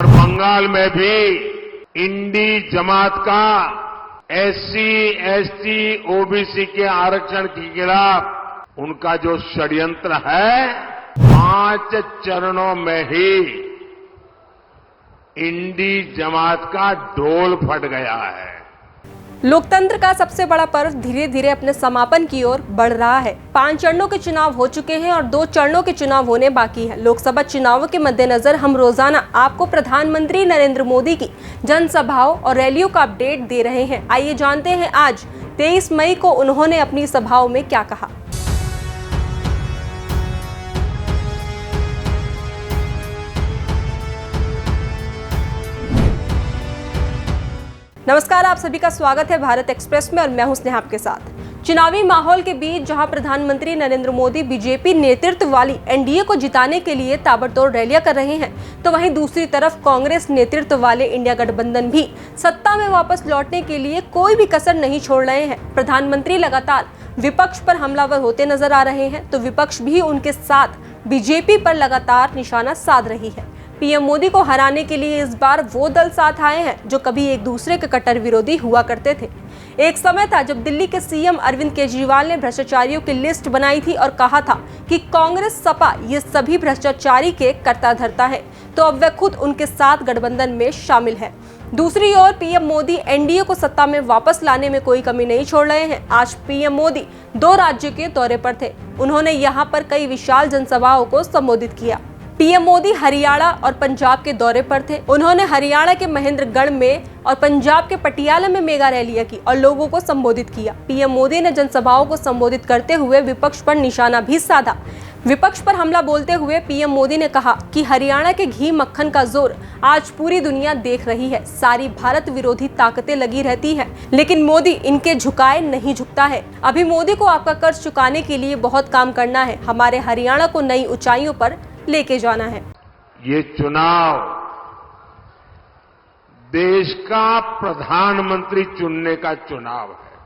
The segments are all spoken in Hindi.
और बंगाल में भी इंडी जमात का एससी, एसटी, ओबीसी के आरक्षण के खिलाफ उनका जो षड्यंत्र है, 5 चरणों में ही इंडी जमात का ढोल फट गया है। लोकतंत्र का सबसे बड़ा पर्व धीरे धीरे अपने समापन की ओर बढ़ रहा है। 5 चरणों के चुनाव हो चुके हैं और 2 चरणों के चुनाव होने बाकी हैं। लोकसभा चुनावों के मद्देनजर हम रोजाना आपको प्रधानमंत्री नरेंद्र मोदी की जनसभाओं और रैलियों का अपडेट दे रहे हैं। आइए जानते हैं आज 23 मई को उन्होंने अपनी सभाओं में क्या कहा। नमस्कार, आप सभी का स्वागत है भारत एक्सप्रेस में और मैं हूं स्नेहा आपके साथ। चुनावी माहौल के बीच जहां प्रधानमंत्री नरेंद्र मोदी बीजेपी नेतृत्व वाली एनडीए को जिताने के लिए ताबड़तोड़ रैलियां कर रहे हैं, तो वहीं दूसरी तरफ कांग्रेस नेतृत्व वाले इंडिया गठबंधन भी सत्ता में वापस लौटने के लिए कोई भी कसर नहीं छोड़ रहे हैं। प्रधानमंत्री लगातार विपक्ष पर हमलावर होते नजर आ रहे हैं, तो विपक्ष भी उनके साथ बीजेपी पर लगातार निशाना साध रही है। पीएम मोदी को हराने के लिए इस बार वो दल साथ आए हैं जो कभी एक दूसरे के कट्टर विरोधी हुआ करते थे। एक समय था जब दिल्ली के सीएम अरविंद केजरीवाल ने भ्रष्टाचारियों की लिस्ट बनाई थी और कहा था कि कांग्रेस सपा ये सभी भ्रष्टाचारी के कर्ता धर्ता है, तो अब वे खुद उनके साथ गठबंधन में शामिल है। दूसरी ओर पीएम मोदी एनडीए को सत्ता में वापस लाने में कोई कमी नहीं छोड़ रहे हैं। आज पीएम मोदी 2 राज्यों के दौरे पर थे। उन्होंने यहाँ पर कई विशाल जनसभाओं को संबोधित किया। पीएम मोदी हरियाणा और पंजाब के दौरे पर थे। उन्होंने हरियाणा के महेंद्रगढ़ में और पंजाब के पटियाला में मेगा रैलियां की और लोगों को संबोधित किया। पीएम मोदी ने जनसभाओं को संबोधित करते हुए विपक्ष पर निशाना भी साधा। विपक्ष पर हमला बोलते हुए पीएम मोदी ने कहा कि हरियाणा के घी मक्खन का जोर आज पूरी दुनिया देख रही है। सारी भारत विरोधी ताकतें लगी रहती हैं, लेकिन मोदी इनके झुकाए नहीं झुकता है। अभी मोदी को आपका कर्ज चुकाने के लिए बहुत काम करना है। हमारे हरियाणा को नई ऊंचाइयों पर लेके जाना है। ये चुनाव देश का प्रधानमंत्री चुनने का चुनाव है।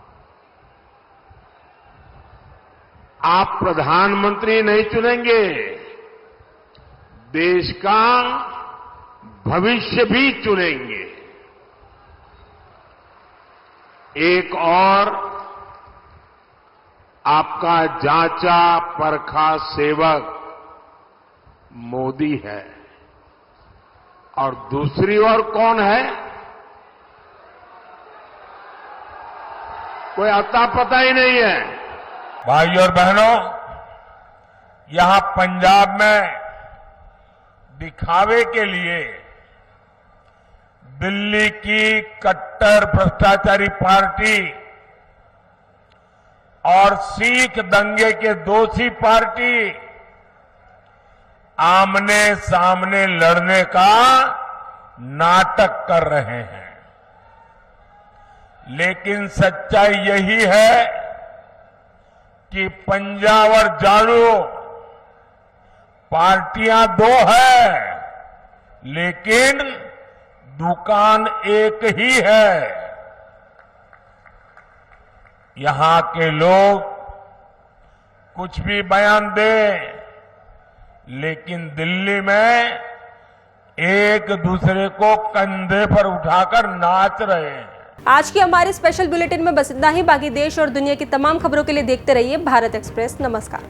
आप प्रधानमंत्री नहीं चुनेंगे, देश का भविष्य भी चुनेंगे। एक और आपका जांचा परखा सेवक मोदी है और दूसरी ओर कौन है, कोई अता पता ही नहीं है। भाइयों और बहनों, यहां पंजाब में दिखावे के लिए दिल्ली की कट्टर भ्रष्टाचारी पार्टी और सिख दंगे के दोषी पार्टी आमने सामने लड़ने का नाटक कर रहे हैं। लेकिन सच्चाई यही है कि पंजाब और झाड़ू पार्टियां 2 है, लेकिन दुकान एक ही है। यहां के लोग कुछ भी बयान दें, लेकिन दिल्ली में एक दूसरे को कंधे पर उठाकर नाच रहे हैं। आज की हमारे स्पेशल बुलेटिन में बस इतना ही। बाकी देश और दुनिया की तमाम खबरों के लिए देखते रहिए भारत एक्सप्रेस। नमस्कार।